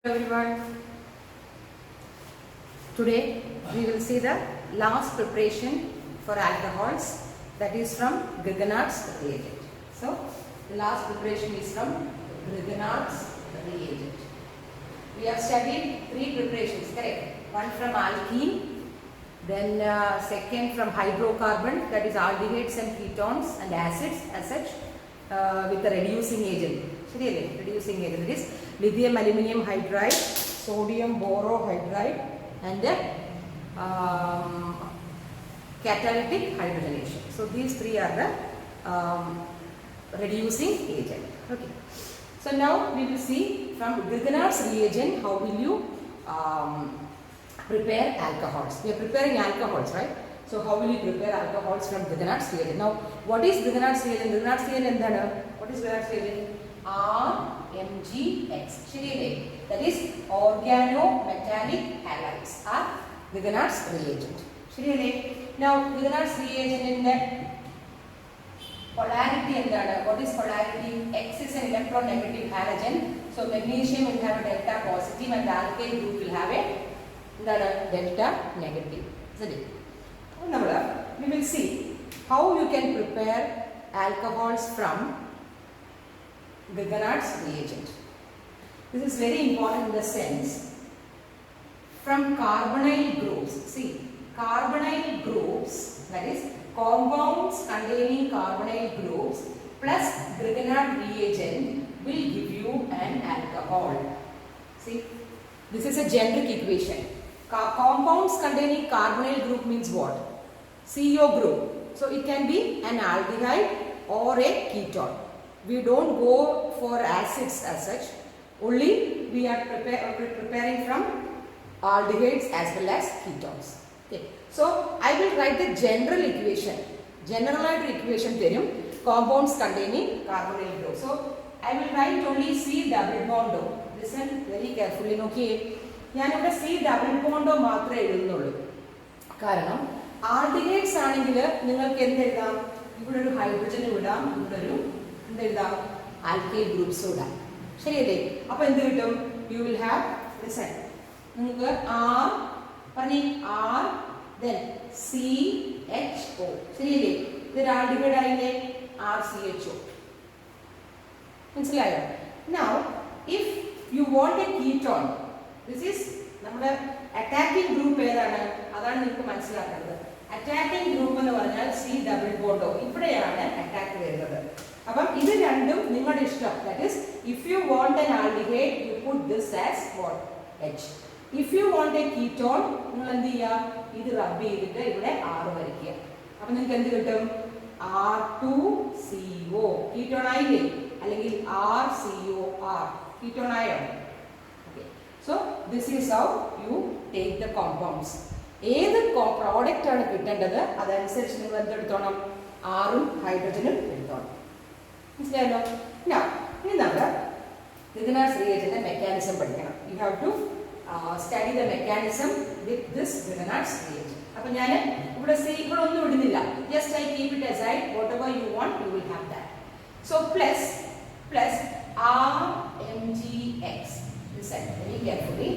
Everyone, today we will see the last preparation for alcohols, that is from Grignard's reagent. So the last preparation is from Grignard's reagent. We have studied three preparations, correct? One from alkene, then second from hydrocarbon, that is aldehydes and ketones and acids as such, with a reducing agent. Really, reducing agent, that is lithium aluminium hydride, sodium borohydride, and catalytic hydrogenation. So these three are the reducing agent. Okay. So now we will see from Grignard's reagent how will you prepare alcohols. We are preparing alcohols, right? So how will you prepare alcohols from Grignard's reagent? Now what is Grignard's reagent? Grignard's reagent what is Grignard's reagent? RMGX. That is organometallic halides are Grignard's reagent. Now Grignard's reagent in the polarity and what is polarity? X is an electronegative halogen. So magnesium will have a delta positive and the alkyl group will have a delta negative. We will see how you can prepare alcohols from Grignard's reagent. This is very important in the sense from carbonyl groups. See, carbonyl groups, that is compounds containing carbonyl groups plus Grignard reagent will give you an alcohol. See, this is a generic equation. Compounds containing carbonyl group means what? CO group. So it can be an aldehyde or a ketone. We don't go for acids as such. Only we are preparing from aldehydes as well as ketones. Okay. So I will write the general equation. Generalized equation theorem. Compounds containing carbonyl group. So I will write only C double bond O. Listen very carefully. Okay. ഞാനിവിടെ C double ബോണ്ടോ മാത്രമേ എഴുതുന്നുള്ളൂ. കാരണം aldehydes ആണെങ്കിൽ നിങ്ങൾക്ക് എന്തെഴുതാം? ഇവിടെ ഒരു hydrogen ഇടാം, ഇവിടെ ഒരു എന്തെഴുതാം? ആൽക്കൈൽ ഗ്രൂപ്പ്സ് ഇടാം. ശരിയല്ലേ? അപ്പോൾ എന്ത് കിട്ടും? You will have listen. നിങ്ങൾക്ക് ആർ പറഞ്ഞേ R then C H O. ശരിയല്ലേ? ഇതൊരു ആൾഡിഹൈഡ് ആയില്ലേ? R C H O. മനസ്സിലായോ? Now if you want a ketone, this is നമ്മുടെ അറ്റാക്കിംഗ് ഗ്രൂപ്പ് ഏതാണ്? അതാണ് നിങ്ങൾക്ക് മനസ്സിലാക്കേണ്ടത്. അറ്റാക്കിംഗ് ഗ്രൂപ്പ് എന്ന് പറഞ്ഞാൽ സി ഡബിൾ ബോണ്ടോ. ഇവിടെയാണ് അറ്റാക്ക് വരുന്നത്. അപ്പം ഇത് രണ്ടും നിങ്ങളുടെ ഇഷ്ടം. That is if you want an aldehyde you put this as what? H. If you want A ketone നിങ്ങൾ എന്ത് ചെയ്യുക? ഇത് റബ്ബ് ചെയ്തിട്ട് ഇവിടെ ആർ വരയ്ക്കുക. അപ്പം നിങ്ങൾക്ക് എന്ത് കിട്ടും? R2CO കീറ്റോൺ ആയില്ലേ? അല്ലെങ്കിൽ RCOR കീറ്റോൺ ആയോ? So this is how you take the compounds. ഏത് പ്രോഡക്റ്റ് ആണ് കിട്ടേണ്ടത് അതനുസരിച്ച് നിങ്ങൾ എന്തെടുത്തോണം? ആറും ഹൈഡ്രജനും എടുത്തോണം. മനസ്സിലായല്ലോ? ഇനി നമ്മൾ Grignard's reagent മെക്കാനിസം പഠിക്കണം. You have to study the mechanism with this Grignard's reagent. അപ്പോൾ ഞാൻ ഇവിടെ ഒന്നും ഇടുന്നില്ല. Just I keep it aside. Whatever you want, you will have that. So plus RMGX. Listen very carefully.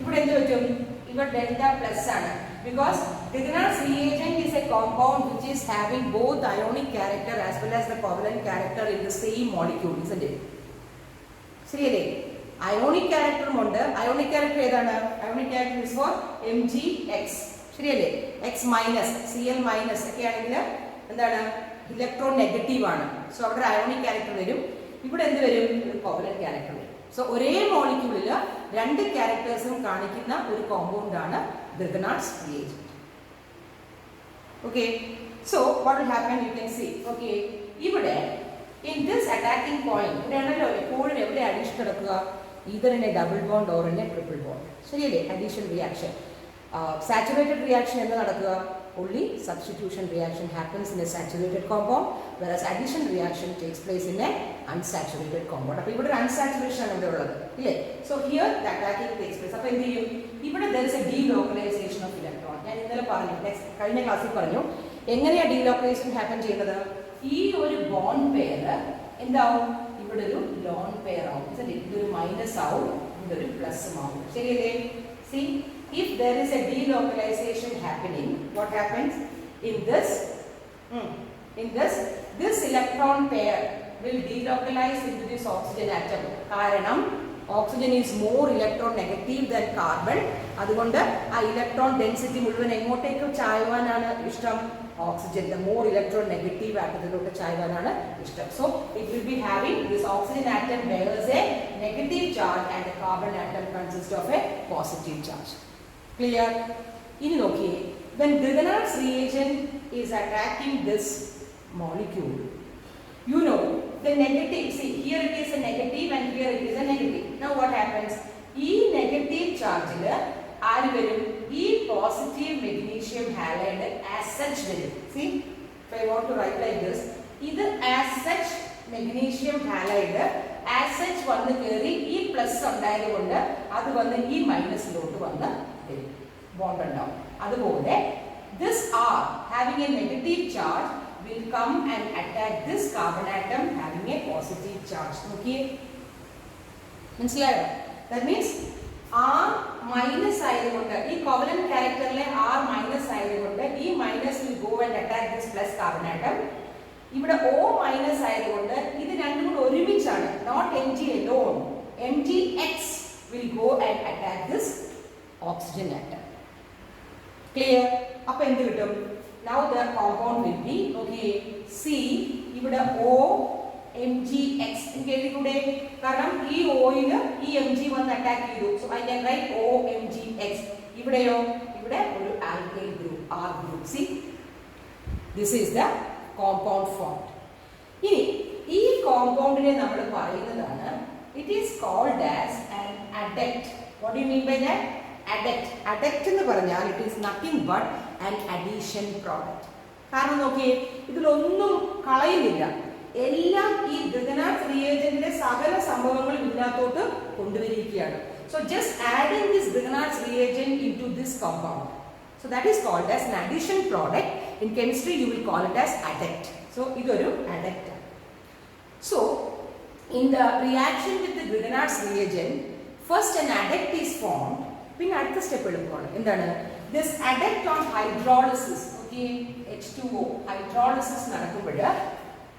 ഇവിടെ എന്ത് പറ്റും? ഇവിടെ ഡെൽറ്റ പ്ലസ് ആണ്. Because Grignard's reagent is a compound which is having both ionic character as well as the covalent character in the same molecule, isn't it? ശരിയല്ലേ? ionic character ഉണ്ട്. ionic character ഏതാണ്? ionic character is for MgX. ശരിയല്ലേ? X minus Cl minus ഒക്കെ ആണെങ്കിൽ എന്താണ്? Electron negative ആണ്. So അവിടെ ionic character വരും. ഇവിടെ എന്ത് വരും? ഒരു covalent character വരും. സോ ഒരേ മോളിക്യൂളിൽ രണ്ട് ക്യാരക്ടേഴ്സും കാണിക്കുന്ന ഒരു കോമ്പൗണ്ട് ആണ് Grignard's reagent. Okay, so what will happen? You can see. Okay, ഇവിടെ in this attacking point ഇവിടെയാണല്ലോ എപ്പോഴും എവിടെ അഡീഷൻ നടക്കുക? either in a double bond or in a triple bond. ശരിയല്ലേ? addition reaction. Saturated reaction എന്താ നടക്കുക? Only substitution reaction happens in a saturated compound, whereas addition reaction takes place in a unsaturated compound. അപ്പോൾ ഇവിടെ unsaturation ആണ് ഇവിടെ ഉള്ളത്, ഇല്ലേ? So here the attacking takes place. അപ്പോൾ എന്ത് ചെയ്യും? ഇവിടെ there is a delocalization of electron. ഞാൻ ഇന്നലെ പറഞ്ഞു, കഴിഞ്ഞ ക്ലാസ്സിൽ പറഞ്ഞു എങ്ങനെയാണ് delocalization happen ചെയ്യുന്നത്? ഈ ഒരു ബോണ്ട് പെയർ എന്താവും? ഇവിടെ ഒരു ലോൺ പെയർ ആവും. ഇതൊരു മൈനസ് ആവും, ഇതൊരു പ്ലസ് ആവും. ശരിയല്ലേ? See, if there is a delocalization happening, what happens in this? This electron pair will delocalize into this oxygen atom. കാരണം oxygen is more electron negative than carbon. അതുകൊണ്ട് ആ electron density മുഴുവൻ എങ്ങോട്ടേക്ക് ചായുവാനാണ് ഇഷ്ടം? Oxygen. The more electron negative ആറ്റത്തിലോട്ട് ചായുവാനാണ് ഇഷ്ടം. So it will be having this oxygen atom bears a negative charge and the carbon atom consists of a positive charge. Clear? ഇനി നോക്കിയേ, when Grignard's reagent is attacking this molecule, you know the negative, see here it is a negative and here it is a negative. Now what happens? ഈ negative ചാർജിൽ ആര് വരും? ഈ positive magnesium halide as such വരും. See, if I want to write like this, ഇത് as such magnesium halide as such വന്ന് കയറി ഈ പ്ലസ് ഉണ്ടായതുകൊണ്ട് അത് വന്ന് ഈ മൈനസിലോട്ട് വന്ന് വരും, ബോണ്ട് ഉണ്ടാവും. അതുപോലെ this R having a negative charge will come and attack this carbon atom having a positive charge. Okay, മനസ്സിലായോ? That means R minus ആയതുകൊണ്ട് ഈ covalent characterലെ R minus ആയതുകൊണ്ട് ഈ minus will go and attack this plus carbon atom. ഇവിടെ O minus ആയതുകൊണ്ട് ഇത് രണ്ടും കൂടി ഒരുമിച്ചാണ്, not Mg alone. Mgx will go and attack this oxygen atom. Clear? അപ്പോൾ എന്ത് കിട്ടും? Now the compound will be, okay, C ഇവിടെ O Mgx എഴുതിക്കൂടെ? കാരണം ഈ ഓയിൽ ഈ Mg വന്ന് അറ്റാക്ക് ചെയ്തു. So I can write OMgx. ഇവിടെയോ? ഇവിടെ ഒരു alkyl group R group. See, this is the compound formed. ഇനി ഈ കോമ്പൗണ്ടിനെ നമ്മൾ പറയുന്നതാണ്, it is called as an adduct. What do you mean by that? Adduct. Adduct എന്ന് പറഞ്ഞാൽ it is nothing but an addition product. കാരണം നോക്കിയേ, ഇതിലൊന്നും കളയുന്നില്ല, എല്ലാം ഈ Grignard's reagentലെ സകല സംഭവങ്ങളും ഇതിനകത്തോട്ട് കൊണ്ടുവരികയാണ്. So just adding this Grignard's reagent into this compound, so that is called as an addition product. In chemistry you will call it as adduct. So ഇതൊരു adduct. So in the reaction with the Grignard's reagent, first an adduct is formed. പിന്നെ അടുത്ത step എടുക്കുകയാണ്. എന്താണ്? This adduct on hydrolysis, okay, H2O hydrolysis നടക്കുമ്പോൾ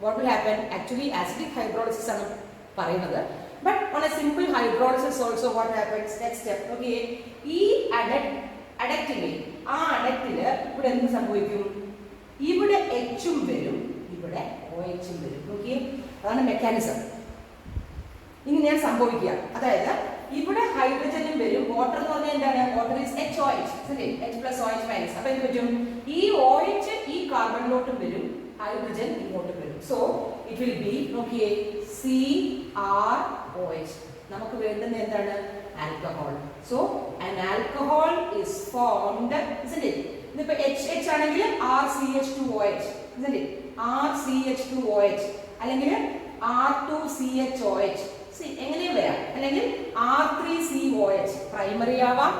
what will happen? Actually acidic hydrolysis ആണ് പറയുന്നത്, but on a simple hydrolysis also what happens? Next step, okay, ഈ adductile ആ adductile ഇവിടെ എന്ത് സംഭവിക്കും? ഇവിടെ H ഉം വരും, ഇവിടെ OH ഉം വരും. ഓക്കേ, അതാണ് മെക്കാനിസം. ഇങ്ങനെയാണ് സംഭവിക്കുക. അതായത് ഇവിടെ ഹൈഡ്രജനും വരും, വാട്ടർ എന്ന് പറഞ്ഞാൽ എന്താണ്? വാട്ടർ ഈസ് HOH, അല്ലേ? H plus OH minus. അപ്പോൾ എന്ത് പറ്റും? ഈ OH ഈ കാർബണിലോട്ടും വരും, hydrogen ഇങ്ങോട്ട് വരും. So it will be, okay, CrOH. നമുക്ക് വേണ്ടുന്ന എന്താണ്? Alcohol. So an alcohol is formed, isn't it? ഇതിപ്പോൾ HH ആണെങ്കിൽ RCH2OH, isn't it? RCH2OH അല്ലെങ്കിൽ R2CHOH. See, എങ്ങനെയും വരാം. അല്ലെങ്കിൽ R3COH. പ്രൈമറി ആവാം,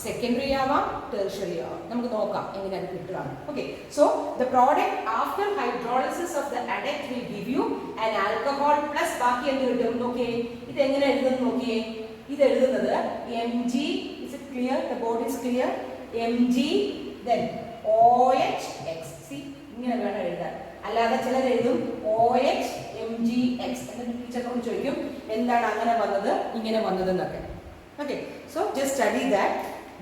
സെക്കൻഡറി ആവാം, ടെർഷ്യറി ആവാം. നമുക്ക് നോക്കാം എങ്ങനെയാണ് കിട്ടുകയാണ്. Okay, so the product after hydrolysis of the adduct will give you an alcohol plus ബാക്കി എന്ത് കിട്ടും? നോക്കിയേ, ഇത് എങ്ങനെ എഴുതുന്നു നോക്കിയേ. ഇത് എഴുതുന്നത് Mg, is it clear? The board is clear? Mg then OHX. See, ഇങ്ങനെ വേണം എഴുതാൻ. അല്ലാതെ ചിലർ എഴുതും OH MgX. എന്നിട്ട് ടീച്ചറിനോട് ചോദിക്കും എന്താണ് അങ്ങനെ വന്നത് ഇങ്ങനെ വന്നത് എന്നൊക്കെ. Okay, so just study that.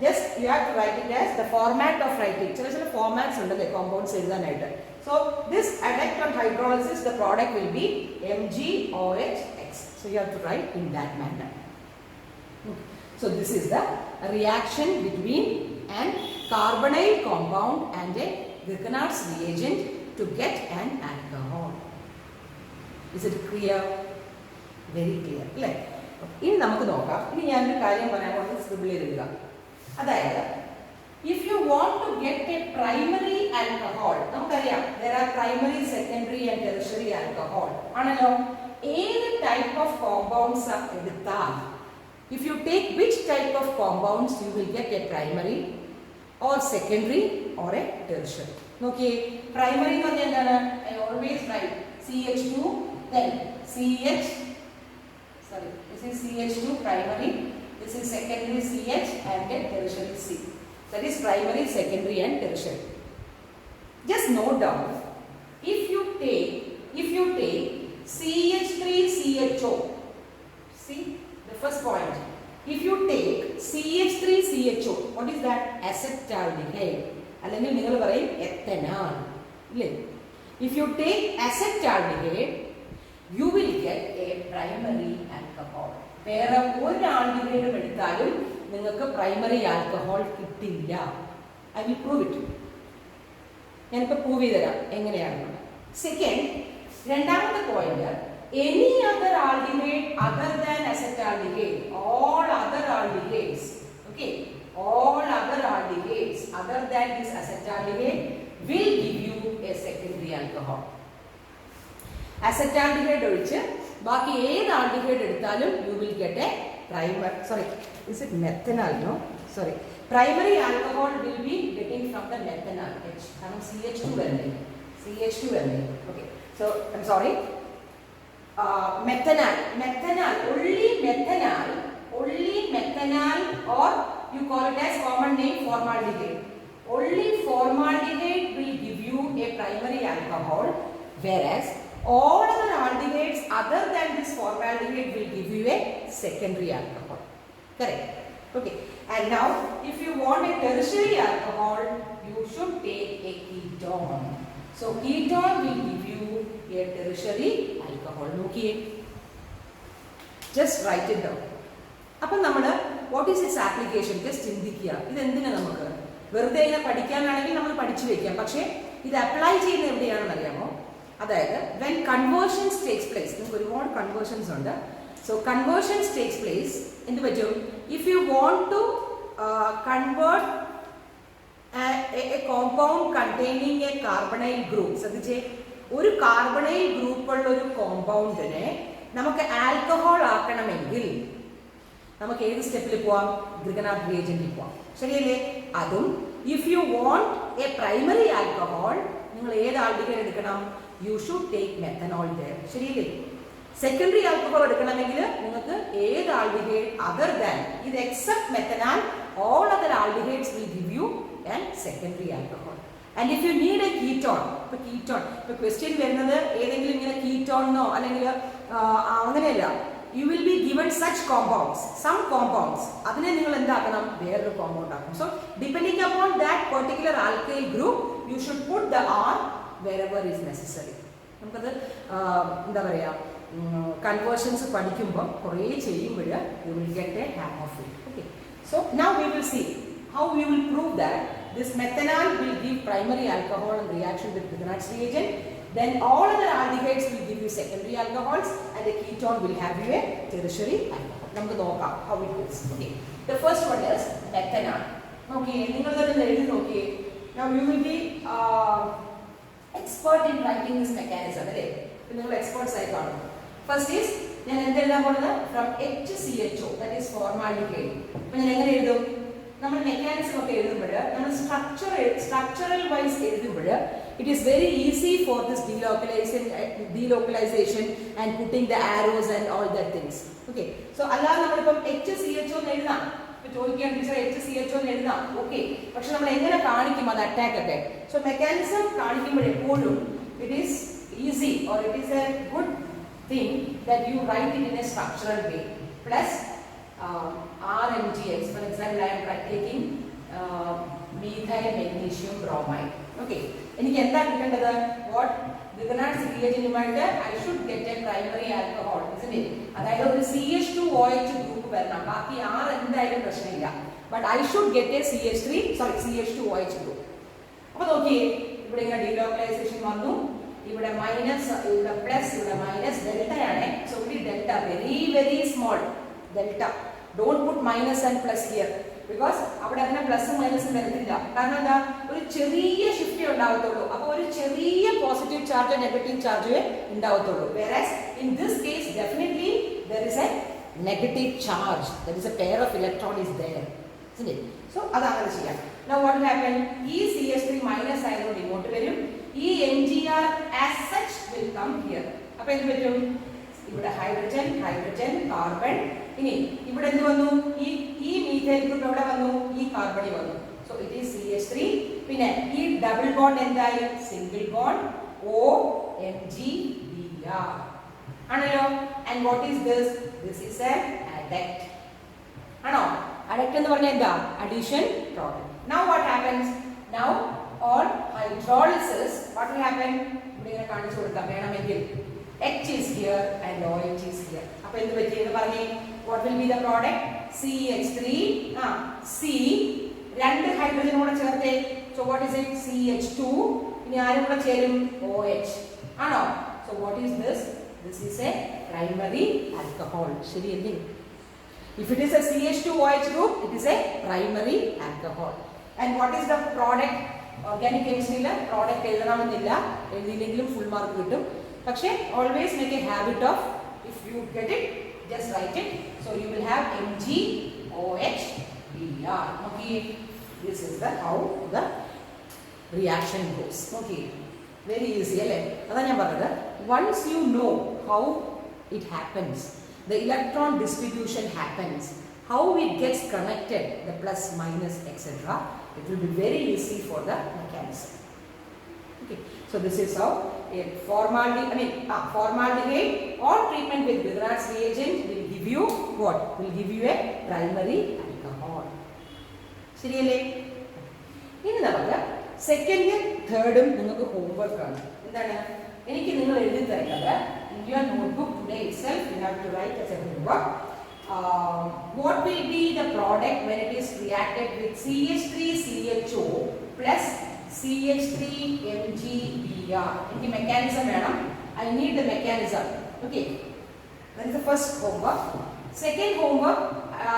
Just you have to write it as the format of writing. ചില formats ഉണ്ടല്ലേ compounds എഴുതാനായിട്ട്. So this adduct on hydrolysis, the product will be MgOHX. So you have to write in that manner. Okay. So this is the reaction between an carbonyl compound and a Grignard's reagent to get an alcohol. Is it clear? Very clear. അല്ലേ? ഇനി നമുക്ക് നോക്കാം. ഇനി ഞാനൊരു കാര്യം പറയാൻ കൊണ്ട് scribble ചെയ്തിടുക. അതായത് if you want to get a primary alcohol, നമുക്കറിയാം there are primary, secondary and tertiary alcohol ആണല്ലോ. ഏത് type of compounds എടുത്താൽ, if you take which type of compounds you will get a primary or secondary or a tertiary. നോക്കിയേ, primary എന്ന് പറഞ്ഞാൽ എന്താണ്? I always write CH2 then CH, sorry, this is CH2 primary, This is secondary CH and tertiary C. That is primary, secondary and tertiary. Just note down, if you take CH3CHO, see the first point. If you take CH3CHO, what is that? Acetaldehyde. അല്ലെങ്കിൽ നിങ്ങൾ പറയും ethanol. If you take acetaldehyde, you will get a primary alcohol. വേറെ ഒരു ആൽഡിഹൈഡും എടുത്താലും നിങ്ങൾക്ക് primary alcohol കിട്ടില്ല. I will prove it. ഞാനിപ്പോൾ prove ചെയ്ത് തരാം എങ്ങനെയാണെന്ന്. സെക്കൻഡ്, രണ്ടാമത്തെ point, any other aldehyde other than acetaldehyde, all other aldehydes, okay, all other aldehydes other than this acetaldehyde will give you a secondary alcohol. Acetaldehyde ഒഴിച്ച് ബാക്കി ഏത് aldehyde എടുത്താലും you will get a is it methanol? No, sorry, primary alcohol will be getting from the methanol H, കാരണം CH2 വരുന്നില്ല, CH2 വരുന്നില്ല. Okay, so I'm sorry, methanol, only methanol, or you call it as common name formaldehyde. Only formaldehyde will give you a primary alcohol, whereas all other aldehydes other than this formaldehyde will give you a secondary alcohol. Correct? Okay. And now, if you want a tertiary alcohol, you should take a ketone. So ketone will give you a tertiary alcohol. Okay. Just write it down. അപ്പോൾ നമ്മൾ what is its application just ചിന്തിക്കുക. ഇതെന്തിനാണ് നമുക്ക് വെറുതെ ഇങ്ങനെ പഠിക്കാനാണെങ്കിൽ നമ്മൾ പഠിച്ചു വെക്കാം, പക്ഷേ ഇത് അപ്ലൈ ചെയ്യുന്നത് എവിടെയാണെന്ന് അറിയാമോ? അതായത് വെൻ കൺവേർഷൻസ് ടേക്സ് പ്ലേസ്, നിങ്ങൾക്ക് ഒരുപാട് കൺവേർഷൻസ് ഉണ്ട്. സോ കൺവേർഷൻസ് ടേക്സ് പ്ലേസ് എന്ത് പറ്റും? If you want to convert a compound containing a carbonyl group, ശ്രദ്ധിച്ചേ, ഒരു കാർബണൈൽ ഗ്രൂപ്പുള്ള ഒരു കോമ്പൗണ്ടിനെ നമുക്ക് ആൽക്കഹോൾ ആക്കണമെങ്കിൽ നമുക്ക് ഏത് സ്റ്റെപ്പിൽ പോവാം? ഗ്രിഗനാർഡ് റിയേജന്റിൽ പോവാം, ശരിയല്ലേ? അതും if you won't A primary alcohol, നിങ്ങൾ ഏത് ആൽഡിഹൈഡ് എടുക്കണം? You should take methanol there, ശരിയല്ലേ? സെക്കൻഡറി ആൽക്കഹോൾ എടുക്കണമെങ്കിൽ നിങ്ങൾക്ക് ഏത് ആൽഡിഹൈഡ് അതർ ദാൻ ഇത് except മെത്തനാൽ, all other aldehydes will give you a secondary alcohol. And if you need a ketone, ഇപ്പോൾ ketone, ഇപ്പോൾ ക്വസ്റ്റ്യൻ വരുന്നത് ഏതെങ്കിലും ഇങ്ങനെ കീറ്റോണെന്നോ അല്ലെങ്കിൽ അങ്ങനെയല്ല, you will be given such compounds, some compounds, അതിനെ നിങ്ങൾ എന്താക്കണം? വേറൊരു കോമ്പൗണ്ട് ആക്കണം. So depending upon that particular alkyl group, you should put the R wherever is necessary. നമുക്കത് എന്താ പറയുക, കൺവേർഷൻസ് പഠിക്കുമ്പോൾ കുറേ ചെയ്യുമ്പോൾ you will get a hang of it. Okay, so now we will see how we will prove that this methanol will give primary alcohol in reaction with Grignard's reagent. Then all other aldehydes will give you secondary alcohols, and the ketone will have you a tertiary alcohol. നമുക്ക് നോക്കാം how it goes. Okay, the first one is methanol. Okay, നിങ്ങൾ തന്നെ എഴുതി നോക്കിയേ. Now you will be expert in writing this mechanism, അല്ലേ? നിങ്ങൾ experts ആയി കാണും. First is ഞാൻ എന്തെല്ലാം പോകുന്നത് from HCHO, that is formaldehyde. അപ്പോൾ ഞാൻ എങ്ങനെ എഴുതും? നമ്മൾ മെക്കാനിസം ഒക്കെ എഴുതുമ്പോൾ നമ്മൾ സ്ട്രക്ചറൽ വൈസ് എഴുതുമ്പോൾ it is very easy for this delocalization and putting the arrows and all that things. Okay, so അല്ലാതെ നമ്മളിപ്പം HCHO എന്ന് എഴുതാം, ഇപ്പോൾ ചോദിക്കാൻ ടീച്ചർ HCHO എന്ന് എഴുതാം, ഓക്കെ, പക്ഷെ നമ്മൾ എങ്ങനെ കാണിക്കും അത് അറ്റാക്ക് ഒക്കെ? സോ മെക്കാനിസം കാണിക്കുമ്പോൾ എപ്പോഴും it is easy or it is a good thing that you write it in a structural way. Plus RMGX, for example, I am taking methyl magnesium bromide. Okay, എനിക്ക് എന്താ കിട്ടേണ്ടത്? What Grignard's reagentുമായിട്ട് I should get a primary alcohol, isn't it? അതായത് ഒരു CH2OH group വരണം, ബാക്കി R എന്തായാലും പ്രശ്നമില്ല, but I should get a CH2OH group. അപ്പോൾ നോക്കിയേ, ഇവിടെ ഇങ്ങനെ ഡീലോക്കലൈസേഷൻ വന്നു, ഇവിടെ മൈനസ്, ഇവിടെ പ്ലസ്, ഇവിടെ മൈനസ്, ഡെൽറ്റയാണ്. സോ ഇവിടെ delta very very small delta. Don't put minus and plus here, because അവിടെ അങ്ങനെ പ്ലസും മൈനസും വരത്തില്ല. കാരണം എന്താ? ഒരു ചെറിയ ഷിഫ്റ്റ് ഉണ്ടാവത്തുള്ളൂ, അപ്പോൾ ഒരു ചെറിയ പോസിറ്റീവ് ചാർജ് നെഗറ്റീവ് ചാർജ് ഉണ്ടാവത്തുള്ളൂ. Whereas in this case definitely there is a negative charge, there is a pair of electron is there. So അതങ്ങനെ ചെയ്യാം. Now what will happen? ഈ CH3 മൈനസ് ആയതുകൊണ്ട് ഇങ്ങോട്ട് വരും, ഈ MgR as such will come here. അപ്പോൾ എന്ത് പറ്റും? ഇവിടെ ഹൈഡ്രജൻ, ഹൈഡ്രജൻ, കാർബൺ, ഇനി ഇവിടെ എന്ത് വന്നു? ഈ മീഥൈൽ ഗ്രൂപ്പ് എവിടെ വന്നു? ഈ കാർബണിൽ വന്നു. So it is CH3. പിന്നെ ഈ ഡബിൾ ബോണ്ട് എന്തായി? സിംഗിൾ ബോണ്ട് OMgBr ആണല്ലോ. And what is this? This is a adduct ആണോ? അഡക്റ്റ് എന്ന് പറഞ്ഞാൽ എന്താ? Addition product. Now what happens? Now on hydrolysis what will happen? ഇവിടെ ഇങ്ങനെ കാണിച്ചു കൊടുക്കാം വേണമെങ്കിൽ. H is here and OH is here. അപ്പോൾ എന്ത് പറ്റി എന്ന് പറഞ്ഞേ? What will be the product? CH3 C രണ്ട് ഹൈഡ്രജൻ കൂടെ ചേർത്തേ. So what is it? CH2. ഇനി ആരും കൂടെ ചേരും? OH ആണോ? So what is this? This is a primary alcohol. ശരിയല്ലേ? If it is a CH2OH group, it is a primary alcohol. And what is the product? Organic chemistry product എഴുതണമെന്നില്ല, എഴുതിയില്ലെങ്കിലും full mark കിട്ടും. പക്ഷേ always make a habit of, if you get it, just write it. So you will have MgOH/Br. Okay, this is the how the reaction goes. Okay, very easy അല്ലേ? അതാ ഞാൻ പറഞ്ഞത്. Once you know how it happens, the electron distribution happens, how it gets connected, the plus minus etc., it will be very easy for the mechanism. Okay, so this is how a formaldehyde or treatment with Grignard's reagent will give you what? Will give you a primary alcohol. ശരിയല്ലേ? ഇനി നമുക്ക് സെക്കൻഡും തേർഡും നിങ്ങൾക്ക് homework ആണ്. എന്താണ്? എനിക്ക് നിങ്ങൾ എഴുതി തരുന്നത് in your notebook today itself you have to write as a homework. What will be the product when it is reacted with CH3CHO plus CH3MgBr? എനിക്ക് mechanism വേണം. I need the mechanism. Okay, that is the first homework. Second homework,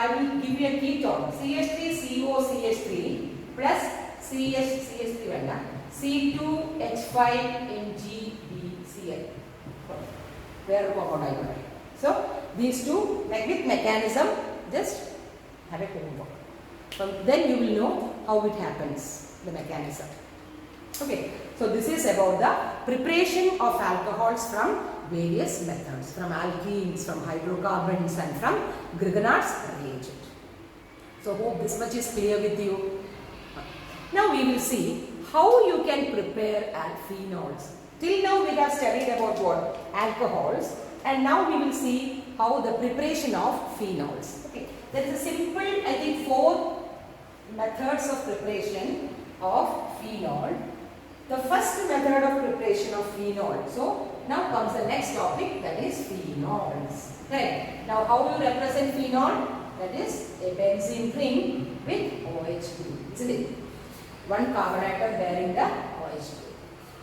I will give you a ketone. CH3COCH3 plus CH3 വേണ്ട, C2H5MgBCl. വേറെ compound ആയിക്കോട്ടെ. So these two, like with mechanism, just have a homework. Then you will know how it happens, the mechanism. Okay, so this is about the preparation of alcohols from various methods, from alkenes, from hydrocarbons and from Grignard's reagent. So hope this much is clear with you. Now we will see how you can prepare phenols. Till now we have studied about what? Alcohols, and now we will see how the preparation of phenols. Okay, there is a simple, I think 4 methods of preparation of phenol. The first method of preparation of phenol. So now comes the next topic, that is phenols. Right. Now how you represent phenol? That is a benzene ring with OH group, isn't it? One carbon atom bearing the OH group.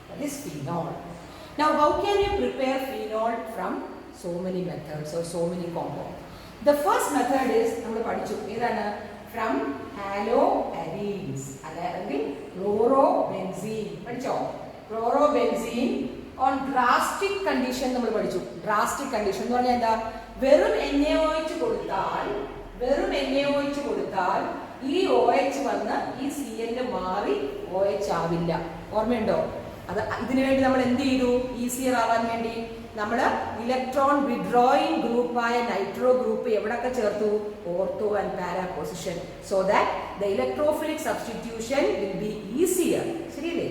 That is phenol. Now how can you prepare phenol from so many methods or so many compounds? The first method is nammal padichu edana from haloarenes allayengil chlorobenzene padicho. Chlorobenzene on drastic condition nammal padichu. Drastic condition ennu parnal endha verum NaOH കൊടുത്താൽ ഈ OH വന്ന് ഈ Cl മാറി OH ആവില്ല. ഓർമ്മയുണ്ടോ? അത് ഇതിനു വേണ്ടി നമ്മൾ എന്ത് ചെയ്തു? ഈസിയർ ആവാൻ വേണ്ടി നമ്മൾ ഇലക്ട്രോൺ വിഡ്രോയിങ് ഗ്രൂപ്പായ നൈട്രോ ഗ്രൂപ്പ് എവിടൊക്കെ ചേർത്തു? Ortho and para position, so that the electrophilic substitution will be easier. ശരിയല്ലേ?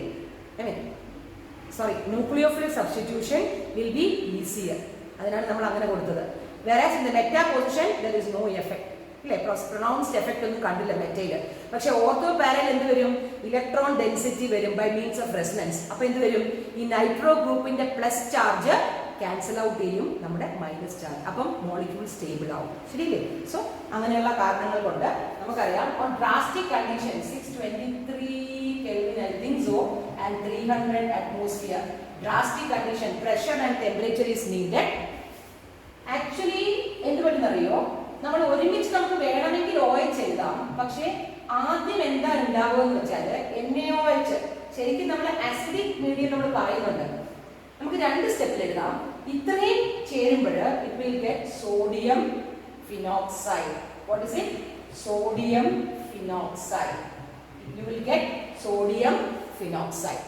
Nucleophilic substitution will be easier. അതിനാണ് നമ്മൾ അങ്ങനെ കൊടുത്തത്. whereas in the meta position there is no effect. ഇല്ലേ? പ്രൊണൗൺസ്ഡ് എഫക്റ്റ് ഒന്നും കണ്ടില്ല മെറ്റയിൽ. പക്ഷെ ഓർത്തോ പാരയിൽ എന്ത് വരും? ഇലക്ട്രോൺ ഡെൻസിറ്റി വരും ബൈ മീൻസ് ഓഫ് റെസൊണൻസ്. അപ്പോൾ എന്ത് വരും? ഈ നൈട്രോ ഗ്രൂപ്പിന്റെ പ്ലസ് ചാർജ് ക്യാൻസൽ ഔട്ട് ചെയ്യും നമ്മുടെ മൈനസ് ചാർജ്. അപ്പം മോളിക്യൂൾ സ്റ്റേബിൾ ആവും. ശരിയല്ലേ? സോ അങ്ങനെയുള്ള കാരണങ്ങൾ കൊണ്ട് നമുക്കറിയാം on drastic condition 623 Kelvin I think so and 300 atmosphere drastic condition pressure and temperature is needed. Actually എന്ത് പറ്റുന്നറിയോ? നമ്മൾ ഒരുമിച്ച് നമുക്ക് വേണമെങ്കിൽ OH എഴുതാം. പക്ഷേ ആദ്യം എന്താ ഉണ്ടാവുമെന്ന് വെച്ചാൽ NaOH ശരിക്കും നമ്മൾ അസിഡിക് മീഡിയം നമ്മൾ പറയുന്നുണ്ട്. നമുക്ക് 2 സ്റ്റെപ്പിൽ എഴുതാം. ഇത്രയും ചേരുമ്പോൾ it will get sodium phenoxide. What is it? Sodium phenoxide. U will get sodium phenoxide.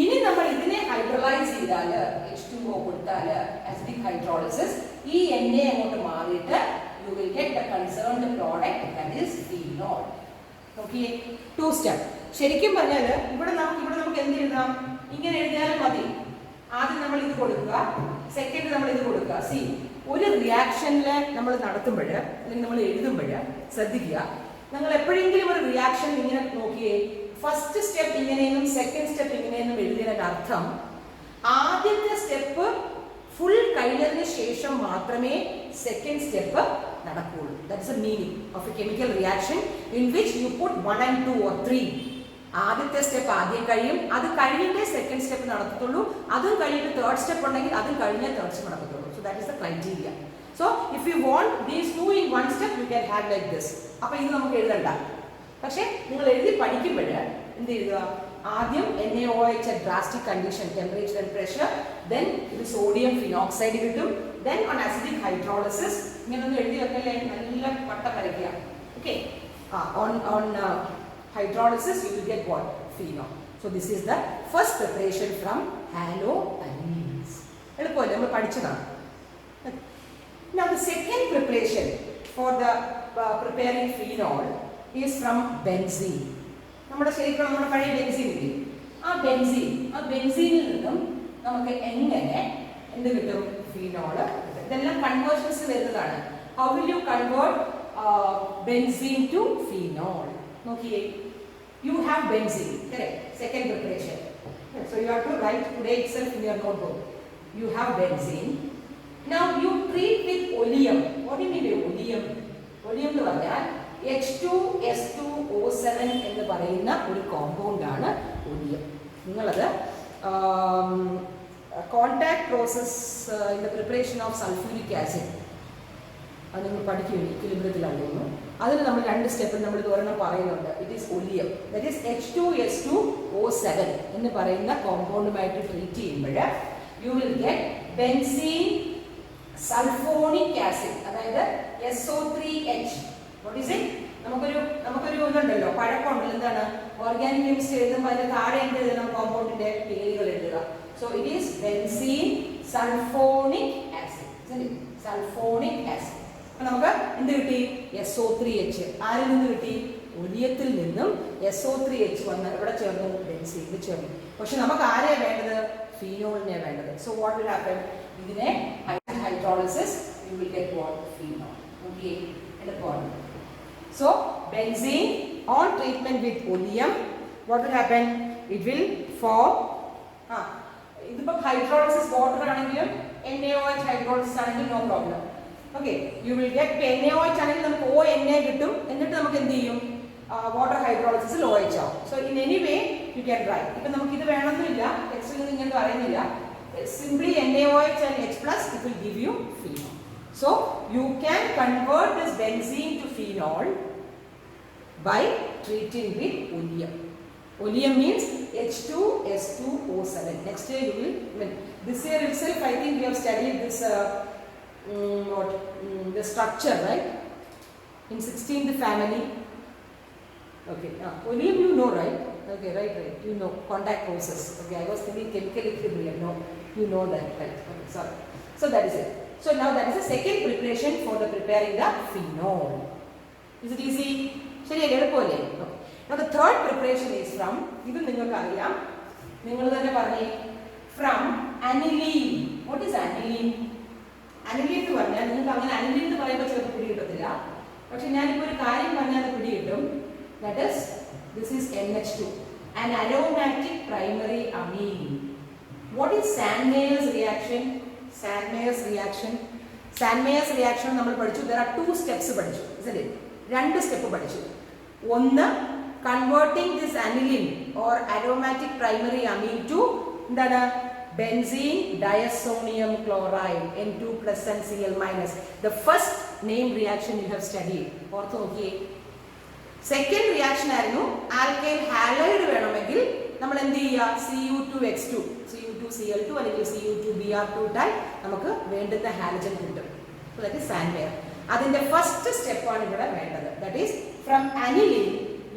ഇനി നമ്മൾ ഇതിനെ ഹൈഡ്രോളൈസ് ചെയ്താൽ H2O കൊടുത്താൽ അസിഡിക് ഹൈഡ്രോളിസിസ് ഈ Na അങ്ങോട്ട് മാറിയിട്ട് you will get the concerned product, that is phenol. Okay, 2 step. ശരിക്കും പറഞ്ഞാൽ ഇവിടെ നമുക്ക് എന്ത് എഴുതാം? ഇങ്ങനെ എഴുതിയാലും മതി. ആദ്യം നമ്മൾ ഇത് കൊടുക്കുക, സെക്കൻഡ് നമ്മൾ ഇത് കൊടുക്കുക. സി, ഒരു റിയാക്ഷനിൽ നമ്മൾ നടത്തുമ്പോൾ അല്ലെങ്കിൽ നമ്മൾ എഴുതുമ്പോൾ ശ്രദ്ധിക്കുക, നിങ്ങൾ എപ്പോഴെങ്കിലും ഒരു റിയാക്ഷൻ ഇങ്ങനെ നോക്കിയേ, ഫസ്റ്റ് സ്റ്റെപ്പ് ഇങ്ങനെയെന്നും സെക്കൻഡ് സ്റ്റെപ്പ് ഇങ്ങനെയെന്നും എഴുതിയതിന്റെ അർത്ഥം ആദ്യത്തെ സ്റ്റെപ്പ് ഫുൾ കഴിഞ്ഞതിന് ശേഷം മാത്രമേ സെക്കൻഡ് സ്റ്റെപ്പ് നടക്കുകയുള്ളൂ. That is A meaning of A chemical reaction in which you put 1 and 2 or 3. ആദ്യത്തെ സ്റ്റെപ്പ് ആദ്യം കഴിയും, അത് കഴിഞ്ഞിട്ടേ സെക്കൻഡ് സ്റ്റെപ്പ് നടത്തത്തുള്ളൂ, അതും കഴിഞ്ഞിട്ട് തേർഡ് സ്റ്റെപ്പ് ഉണ്ടെങ്കിൽ അതും കഴിഞ്ഞേ തേർഡ് സ്റ്റെപ്പ് നടത്തത്തുള്ളൂ. So that is the criteria. So if you want these 2 in 1 step you can have like this. അപ്പോൾ ഇത് നമുക്ക് എഴുതണ്ട, പക്ഷേ നിങ്ങൾ എഴുതി പഠിക്കുമ്പോൾ എന്ത് എഴുതുക? ആദ്യം NaOH at drastic condition, temperature and pressure, then ഇത് sodium phenoxide കിട്ടും, then on acidic hydrolysis ഇങ്ങനൊന്നും എഴുതി വെക്കല്ലേ, നല്ല പട്ട വരയ്ക്കുക. Okay, on hydrolysis you will get what? Phenol. So this is the first preparation from haloanions. എളുപ്പമല്ലേ, നമ്മൾ പഠിച്ചതാണ്. Now the second preparation for the preparing phenol is from benzene. നമ്മുടെ ശരിക്കും നമ്മുടെ പഴയ ബെൻസീൻ ഇല്ലേ, ആ ബെൻസീനിൽ നിന്നും നമുക്ക് എങ്ങനെ എന്ത് കിട്ടും? ഫീനോള്. ഇതെല്ലാം കൺവേർഷൻസ് വരുന്നതാണ്. How will you convert benzene to phenol? നോക്കിയേ, you have benzene, correct? Second preparation. So you have to write today itself in your notebook. You have benzene. Now you treat with oleum. What do you mean by oleum? Oleum എന്ന് പറഞ്ഞാൽ H2S2O7 എന്ന് പറയുന്ന ഒരു compound ആണ് oleum. നിങ്ങളത് contact process in the preparation of sulphuric acid അത് നിങ്ങൾ പഠിക്കും, ഇക്വിലിബ്രിയത്തിലാണെന്ന്. അതിന് നമ്മൾ 2 സ്റ്റെപ്പിൽ നമ്മൾ ഇതൊരെണ്ണം പറയുന്നുണ്ട്. It is oleum, that is H2S2O7 എന്ന് പറയുന്ന കോമ്പൗണ്ടുമായിട്ട് ട്രീറ്റ് ചെയ്യുമ്പോൾ you will get benzene sulphonic acid, അതായത് SO3H. What is it? നമുക്കൊരു ഇതുണ്ടല്ലോ, പഴക്കമുണ്ടല്ലോ, എന്താണ്? ഓർഗാനിക് കെമിസ്ട്രി എഴുതുമ്പോൾ അതിന്റെ താഴെ എന്ത് എഴുതണം? കോമ്പൗണ്ടിന്റെ പേരുകൾ എഴുതുക. So it is benzene sulphonic acid. Sulphonic acid. അപ്പൊ നമുക്ക് എന്ത് കിട്ടി? SO3H. ആരിൽ നിന്ന് കിട്ടി? ഒലിയത്തിൽ നിന്നും SO3H വന്ന് ഇവിടെ ചേർന്നു, ബെൻസീനിൽ ചേർന്നു. പക്ഷെ നമുക്ക് ആരെയാണ് വേണ്ടത്? ഫീനോളിനെ വേണ്ടത്. So what will happen? ഇതിനെ hydrolysis you will get what? Phenol. Okay, എളുപ്പമാണ്. So benzene on treatment with oleum, what will happen? It will form ഇതിപ്പോ hydrolysis water ആണെങ്കിലും NaOH hydrolysis ആണെങ്കിലും no problem. Okay, you will get NaOH ആണെങ്കിൽ നമുക്ക് ONA കിട്ടും, എന്നിട്ട് നമുക്ക് എന്ത് ചെയ്യും? വാട്ടർ ഹൈഡ്രോളിസിസിൽ OH ആവും. So in any way you can write. ഇപ്പൊ നമുക്ക് ഇത് വേണമെന്നില്ല, ടെക്സ്റ്റിൽ നിന്ന് ഇങ്ങനെ പറയുന്നില്ല, simply NaOH and H+, it will give you phenol. So you can convert this benzene to phenol by treating with oleum. Oleum means H2S2O7. Next year you will, this year itself I think we have studied this the structure, right? In 16th family. Okay, oleum you know, right? Okay, right. You know contact process. Okay, I was thinking chemical equilibrium. No, you know that, right? Okay, sorry. So that is it. So now that is the second preparation for the preparing the phenol. Is it easy? ശരിയല്ലേ, എളുപ്പമല്ലേ? Okay. Now the third preparation is from, ഇത് നിങ്ങൾക്ക് അറിയാം, നിങ്ങൾ തന്നെ പറഞ്ഞേ, from aniline. What is aniline? Aniline എന്ന് പറഞ്ഞാൽ നിങ്ങൾക്ക് അങ്ങനെ aniline എന്ന് പറയുമ്പോൾ ചിലപ്പോൾ പിടി കിട്ടത്തില്ല, പക്ഷെ ഞാനിപ്പോൾ ഒരു കാര്യം പറഞ്ഞാൽ അത് പിടി കിട്ടും. That is, this is NH2, an aromatic primary amine. What is Sandmeyer's reaction? Sandmeyer's reaction നമ്മൾ പഠിച്ചു. There are 2 steps പഠിച്ചു, isn't it? 2 സ്റ്റെപ്പ് പഠിച്ചു. ഒന്ന്, converting this aniline or aromatic primary amine to എന്താണ്? Benzene diazonium chloride, N2+ and Cl-. The first name reaction you have studied. ഓർത്ത് നോക്കിയേ. Second reaction ആയിരുന്നു alkyl halide വേണമെങ്കിൽ നമ്മൾ എന്ത് ചെയ്യുക? Cu2X2, Cu2Cl2 അല്ലെങ്കിൽ Cu2Br2 ഇട്ടാൽ നമുക്ക് വേണ്ടുന്ന ഹാലജൻ കിട്ടും. That is Sandmeyer. അതിന്റെ ഫസ്റ്റ് സ്റ്റെപ്പാണ് ഇവിടെ വേണ്ടത്. That is from aniline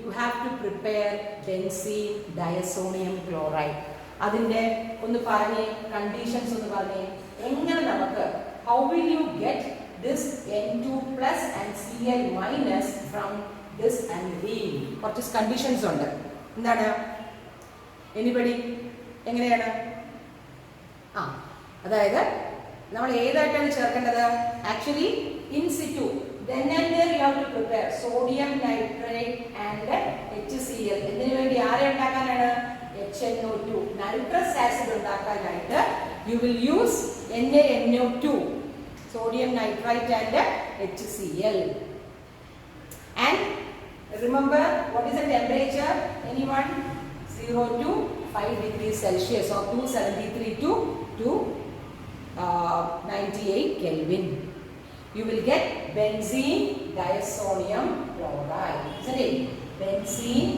you have to prepare benzene diazonium chloride. അതിന്റെ ഒന്ന് പറഞ്ഞേ, കണ്ടീഷൻസ് ഒന്ന് പറഞ്ഞേ, എങ്ങനെ നമുക്ക്, how will you get this N2 plus and Cl minus from this aniline. കുറച്ച് കണ്ടീഷൻസ് ഉണ്ട്. എന്താണ്? എനിബഡി എങ്ങനെയാണ്? അതായത് നമ്മൾ ഏതായിട്ടാണ് ചേർക്കേണ്ടത്? Actually in situ then and there you have to prepare sodium nitrate and HCl. ഇതിനു വേണ്ടി ആരെ ഉണ്ടാക്കാനാണ്? HNO2 nitrous acid ഉണ്ടാക്കാനായിട്ട് you will use NaNO2 sodium nitrite and HCl. And remember what is the temperature? Anyone? 0 to 5 degrees Celsius or 273 to 98 Kelvin. You will get benzene diazonium chloride. Isn't it? Benzene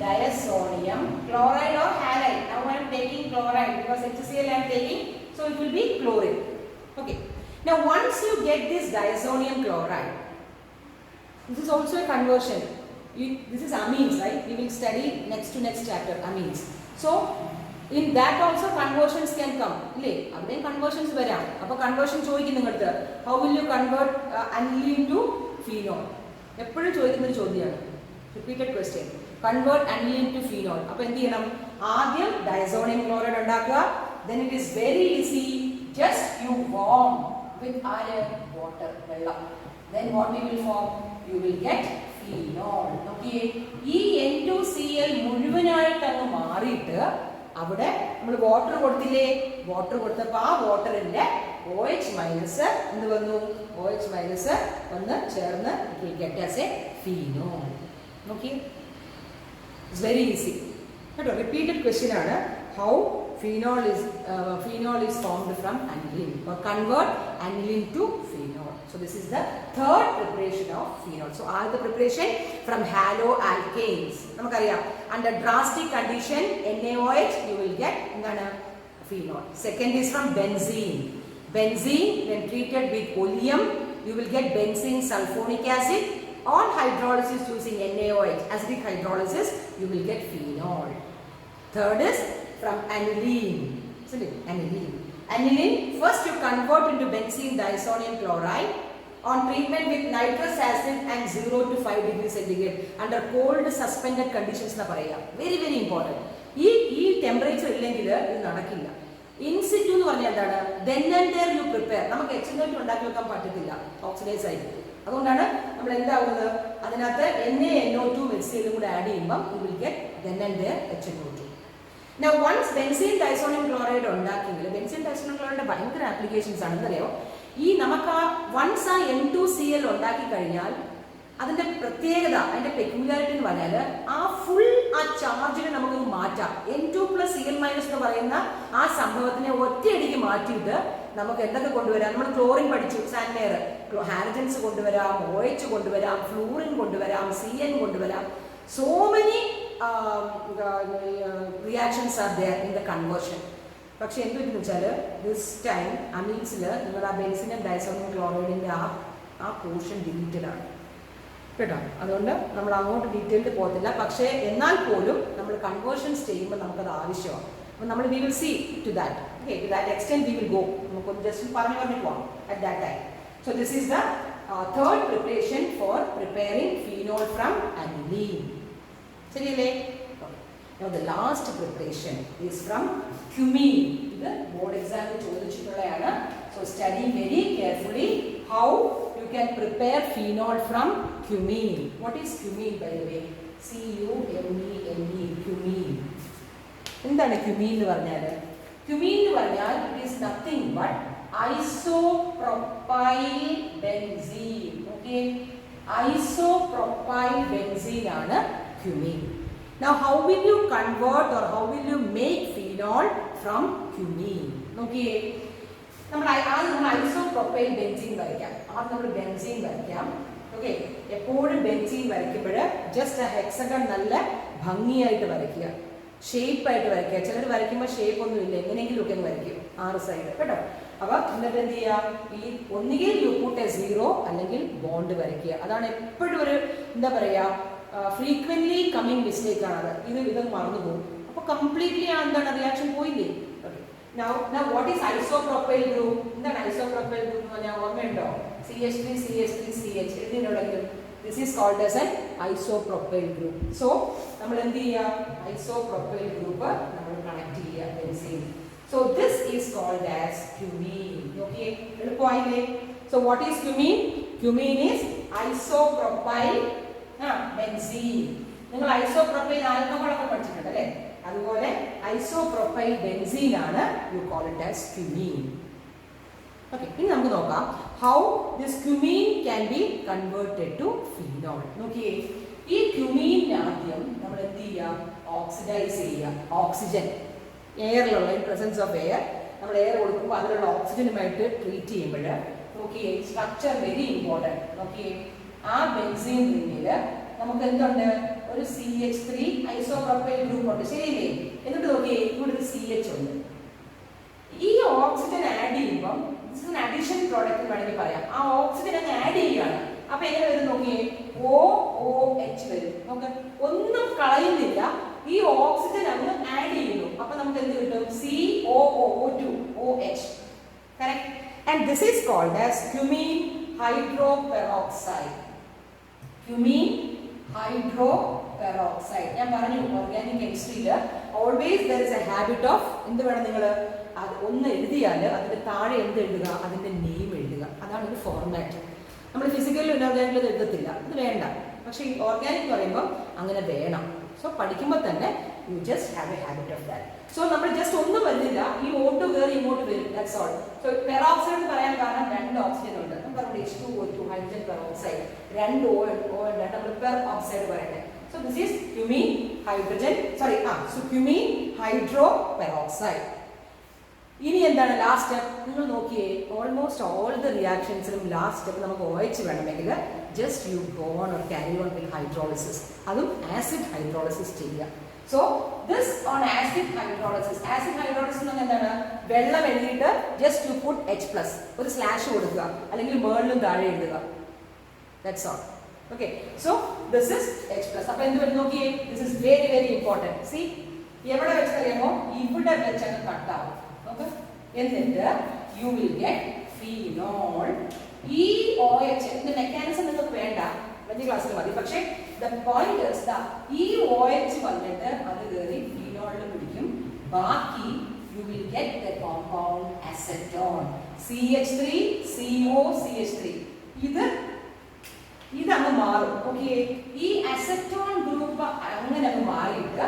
diazonium chloride or halide. Now I am taking chloride because HCl I am taking, so it will be chlorine. Okay. Now once you get this diazonium chloride, this is also a conversion. This is amines, right? We will study next chapter amines. So in that also conversions can come. Ille avade conversions varam. Appo conversion ചോദിക്കും നിങ്ങളുടെ. How will you convert aniline to phenol? എപ്പോഴും ചോദിക്കുന്ന ചോദ്യമാണ്. Repeated question. Convert aniline to phenol. അപ്പോൾ എന്ത് ചെയ്യണം? ആദ്യം diazonium chloride ഉണ്ടാക്കുക. Then it is very easy. Just you warm with water വെള്ളം. Then what we will form? You will get phenol. Okay. ഈ N2Cl മുഴുവനായിട്ട് അങ്ങ് മാറിയിട്ട് അവിടെ നമ്മൾ വാട്ടർ കൊടുത്തില്ലേ? വാട്ടർ കൊടുത്തപ്പോൾ ആ വാട്ടറിന്റെ OH മൈനസ് എന്ത് വന്നു? OH മൈനസ് ഒന്ന് ചേർന്ന് it will get as a phenol. Okay. It's very easy. കേട്ടോ? Repeated question ആണ്. How phenol is formed from aniline or convert aniline to phenol. So this is the third preparation of phenol. So all the preparation from haloalkanes. നമുക്കറിയാം under drastic condition NaOH you will get എന്താണ്? Phenol. Second is from benzene. Benzene when treated with oleum you will get benzene sulfonic acid. On hydrolysis using NaOH acidic hydrolysis you will get phenol. Third is from aniline. Isn't it? Aniline. Aniline first you convert into benzene diazonium chloride on treatment with nitrous acid and 0 to 5 degrees centigrade under cold suspended conditions na paraya. Very very important. ഈ temperature ഇല്ലെങ്കിൽ ഇത് നടക്കില്ല. In situ എന്ന് പറഞ്ഞാൽ എന്താണ്? Then and there you prepare. നമുക്ക് HNO2 ഉണ്ടാക്കി വെക്കാൻ പറ്റത്തില്ല. ഓക്സിഡൈസ് ആയിരിക്കും. അതുകൊണ്ടാണ് നമ്മൾ എന്താവുന്നത്? അതിനകത്ത് NaNO2 HCl കൂടെ ആഡ് ചെയ്യുമ്പോൾ you will get then and there HNO2. Now once benzene diazonium chloride ഉണ്ടാക്കിയെങ്കിൽ benzene diazonium chloride ഭയങ്കര ആപ്ലിക്കേഷൻസ് ആണ്. എന്തറിയോ? ഈ നമുക്ക് once ആ N2Cl ഉണ്ടാക്കി കഴിഞ്ഞാൽ അതിന്റെ പ്രത്യേകത അതിന്റെ പെക്യുലാരിറ്റി എന്ന് പറഞ്ഞാൽ ആ ഫുൾ ആ ചാർജിനെ നമുക്ക് മാറ്റാം. N2 plus Cl minus എന്ന് പറയുന്ന ആ സംഭവത്തിനെ ഒറ്റയടിക്ക് മാറ്റിയിട്ട് നമുക്ക് എന്തൊക്കെ കൊണ്ടുവരാം? നമ്മൾ ക്ലോറിൻ പഠിച്ചു, സാൻമേർ ഹാലജൻസ് കൊണ്ടുവരാം, OH കൊണ്ടുവരാം, ഫ്ലൂറിൻ കൊണ്ടുവരാം, CN കൊണ്ടുവരാം. So many reactions are there in the conversion. പക്ഷെ എന്തെന്ന് വെച്ചാൽ ദിസ് ടൈം അമീൻസിൽ നിങ്ങൾ ആ ബെൻസിനും ഡയസോണിയം ക്ലോറൈഡിൻ്റെ ആ പോർഷൻ ഡിലീറ്റഡ് ആണ് കേട്ടോ. അതുകൊണ്ട് നമ്മൾ അങ്ങോട്ട് ഡീറ്റെയിൽഡ് പോകത്തില്ല. പക്ഷേ എന്നാൽ പോലും നമ്മൾ കൺവേർഷൻസ് ചെയ്യുമ്പോൾ നമുക്കത് ആവശ്യമാണ്. അപ്പോൾ നമ്മൾ we will see to that. Okay, to that extend we will go. നമുക്കൊന്ന് ജസ്റ്റ് പറഞ്ഞിട്ട് പോകാം at that time. So this is the third preparation for preparing phenol from aniline. ശരിയല്ലേ? Now the last preparation is from cumene. ഇത് board എക്സാമിൽ ചോദിച്ചിട്ടുള്ളതാണ്. So study very carefully how you can prepare phenol from cumene. What is cumene by the way? C-U-M-E-N-E, cumene. എന്താണ് cumene എന്ന് പറഞ്ഞാൽ? Cumene എന്ന് പറഞ്ഞാൽ it is nothing but isopropyl benzene. Okay, isopropyl benzene ആണ് cumene. Now how will you convert or how will you make phenol from cumene? Okay, നമ്മൾ isopropyl benzene വരയ്ക്കാം. ആദ്യം നമ്മൾ ബെൻസീൻ വരയ്ക്കാം. ഓക്കെ, എപ്പോഴും ബെൻസീൻ വരയ്ക്കുമ്പോൾ ജസ്റ്റ് ആ ഹെക്സഗൺ നല്ല ഭംഗിയായിട്ട് വരയ്ക്കുക, ഷേപ്പായിട്ട് വരയ്ക്കുക. ചിലർ വരയ്ക്കുമ്പോൾ ഷേപ്പ് ഒന്നും ഇല്ല, എങ്ങനെയെങ്കിലും ഒക്കെ വരയ്ക്കും 6 സൈഡ് കേട്ടോ. അപ്പോൾ എന്നിട്ട് എന്ത് ചെയ്യുക? ഈ ഒന്നുകിൽ യു പുട്ട് എ 0 അല്ലെങ്കിൽ ബോണ്ട് വരയ്ക്കുക. അതാണ് എപ്പോഴും ഒരു എന്താ പറയുക ഫ്രീക്വൻ്റ്ലി കമ്മിങ് മിസ്റ്റേക്ക് ആണത്. ഇത് മറന്നു പോകും. അപ്പോൾ കംപ്ലീറ്റ്ലി എന്താണ് റിയാക്ഷൻ പോയില്ലേ? Okay, now what is isopropyl group? എന്താണ് isopropyl group എന്ന് പറഞ്ഞാൽ ഓർമ്മയുണ്ടോ? CH3, CH3, CH. This is called as an isopropyl group. So, നമ്മൾ എന്ത് ചെയ്യുക? Isopropyl group നമ്മൾ കണക്ട് ചെയ്യുക benzene. So, this is called as cumene. Okay, എളുപ്പമായില്ലേ? So, what is cumene? Cumene is isopropyl benzene. നിങ്ങൾ isopropyl alcohol ഒക്കെ പഠിച്ചിട്ടുണ്ട് അല്ലേ? അതുപോലെ isopropyl benzene ആണ് you call it as cumene. Okay, ഇനി നമുക്ക് നോക്കാം how this cumene can be converted to phenol. നോക്കിയേ, ഈ cumene ആദ്യം നമ്മൾ എന്ത് ചെയ്യുക? ഓക്സിഡൈസ് ചെയ്യുക. ഓക്സിജൻ എയറിലുള്ള പ്രസൻസ് ഓഫ് എയർ നമ്മൾ എയർ കൊടുക്കുമ്പോൾ അതിലുള്ള ഓക്സിജനുമായിട്ട് ട്രീറ്റ് ചെയ്യുമ്പോൾ നോക്കിയേ, സ്ട്രക്ചർ വെരി ഇമ്പോർട്ടൻറ്റ്. നോക്കിയേ, ആ ബെൻസീൻ റിങ്ങിൽ നമുക്ക് എന്തുണ്ട്? ഒരു CH3 ഐസോപ്രോപ്പൈൽ ഗ്രൂപ്പ് ഉണ്ട്, ശരിയല്ലേ? എന്നിട്ട് നോക്കിയേ, ഇവിടെ ഒരു CH ഉണ്ട്. ഈ ഓക്സിജൻ ആഡ് ചെയ്യുമ്പം അഡീഷൻ പ്രോഡക്റ്റ് വേണമെങ്കിൽ പറയാം. ആ ഓക്സിജൻ അങ്ങ് ആഡ് ചെയ്യുകയാണ്. അപ്പൊ എങ്ങനെ വരും നോക്കിയേ? OOH വരും. നമുക്ക് ഒന്നും കളയുന്നില്ല, ഈ ഓക്സിജൻ അങ്ങ് ആഡ് ചെയ്യുന്നു. അപ്പൊ നമുക്ക് എന്ത് കിട്ടും? COOO2OH. Correct? And this is called as cumene hydroperoxide. Cumene hydroperoxide. ഞാൻ പറഞ്ഞു ഓർഗാനിക് കെമിസ്ട്രിയിൽ always there is a habit of എന്ത് വേണം? നിങ്ങൾ അത് ഒന്ന് എഴുതിയാൽ അതിൻ്റെ താഴെ എന്ത് എഴുതുക? അതിൻ്റെ നെയിം എഴുതുക. അതാണ് ഒരു ഫോർമാറ്റ്. നമ്മൾ ഫിസിക്കലിലും ഇനോർഗാനിക്കിലും എഴുതത്തില്ല, അത് വേണ്ട. പക്ഷേ ഈ ഓർഗാനിക് പറയുമ്പോൾ അങ്ങനെ വേണം. സോ പഠിക്കുമ്പോൾ തന്നെ you just have A habit of that. So നമ്മൾ ജസ്റ്റ് ഒന്നും വരുന്നില്ല, ഈ ഓട്ട് കയറി ഇങ്ങോട്ട് വരും. That's all. സോ പെറോക്സൈഡ് എന്ന് പറയാൻ കാരണം 2 ഓക്സിജൻ ഉണ്ട്. നമ്മൾ H2O2 ഹൈഡ്രജൻ പെറോക്സൈഡ്, 2 O ഉണ്ട്. നമ്മൾ പെർ ഓക്സൈഡ് പറയട്ടെ. So this is cumene hydrogen cumene hydroperoxide. ഇനി എന്താണ് ലാസ്റ്റ് സ്റ്റെപ്പ്? നിങ്ങൾ നോക്കിയേ, ഓൾമോസ്റ്റ് ഓൾ ദ റിയാക്ഷൻസിലും ലാസ്റ്റ് സ്റ്റെപ്പ് നമുക്ക് OH വേണമെങ്കിൽ just you go on or carry on with hydrolysis. അതും ആസിഡ് ഹൈഡ്രോളിസിസ് ചെയ്യുക. So this on acid hydrolysis. Acid hydrolysis എന്ന് പറഞ്ഞാൽ എന്താണ്? വെള്ളം എഴുതിയിട്ട് ജസ്റ്റ് യു പുട്ട് H+, ഒരു സ്ലാഷ് കൊടുക്കുക, അല്ലെങ്കിൽ മേളിലും താഴെ എഴുതുക. That's all. Okay, so this is H+. അപ്പൊ എന്ത് വരും നോക്കിയേ? This is very very important. C, എവിടെ വെച്ചറിയാമോ? ഇവിടെ വെച്ചങ്ങ് കട്ടാവും. എന്നിട്ട് യു വിൽ ഗെറ്റ് ഫീനോൾ. ഈ OH ഇതിന്റെ മെക്കാനിസം നിങ്ങൾക്ക് വേണ്ട, വലിയ ക്ലാസ്സിൽ മതി. പക്ഷേ ദ പോയിന്റ് ഈസ് ഈ OH വന്നിട്ട് അത് കയറി ഫീനോളിൽ പിടിക്കും. ബാക്കി U will get the compound acetone. CH3COCH3. ഇതങ്ങ് മാറും. ഓക്കെ, ഈ അസറ്റോൺ ഗ്രൂപ്പ് അങ്ങനെ അങ്ങ് മാറിയിട്ട്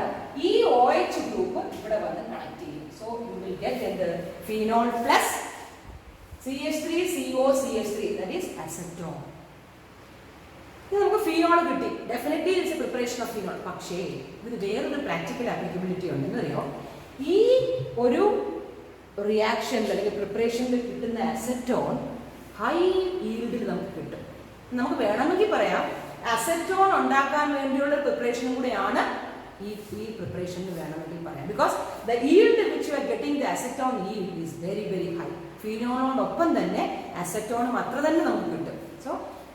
ഈ OH ഗ്രൂപ്പ് ഇവിടെ വന്ന് കണക്ട് ചെയ്യും. So you will get the phenol plus CH3COCH3, that is acetone. ഇത് നമുക്ക് ഫീനോൾ കിട്ടി. Definitely it's A preparation of phenol. പക്ഷേ ഇതിന് വേറൊരു പ്രാക്ടിക്കൽ ആപ്ലിക്കബിലിറ്റി ഉണ്ട്. എന്നറിയോ? ഈ ഒരു റിയാക്ഷനിൽ അല്ലെങ്കിൽ പ്രിപ്പറേഷനിൽ കിട്ടുന്ന അസറ്റോൺ ഹൈ ഈൽഡിൽ നമുക്ക് കിട്ടും. നമുക്ക് വേണമെങ്കിൽ പറയാം അസറ്റോൺ ഉണ്ടാക്കാൻ വേണ്ടിയുള്ള പ്രിപ്പറേഷനും കൂടെയാണ് ഈ പ്രിപ്പറേഷനിൽ വേണമെങ്കിൽ പറയാം. Because the yield which you are getting the acetone yield is very very high. ഫീനോളോടൊപ്പം തന്നെ അസറ്റോണും അത്ര തന്നെ നമുക്ക് കിട്ടും. So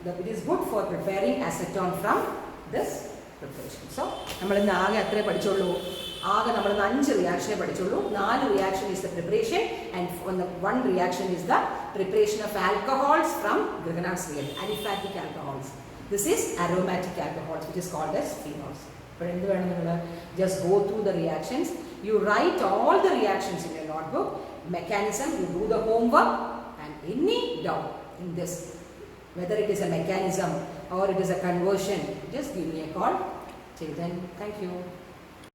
it is good for preparing acetone from this preparation. സോ നമ്മൾ ഇന്ന് ആകെ അത്രേ പഠിച്ചുള്ളൂ. ആകെ നമ്മൾ 5 റിയാക്ഷനെ പഠിച്ചുള്ളൂ. 4 reaction is the preparation and 1 reaction is the preparation of alcohols from Grignard's reagent, aliphatic alcohols. This is aromatic alcohols which is called as phenols. But എന്ത് വേണം? നിങ്ങൾ just go through the reactions. You write all the reactions in your notebook. Mechanism, you do the homework, and any doubt in this, whether it is a mechanism or it is a conversion, just give me a call. Till then, thank you.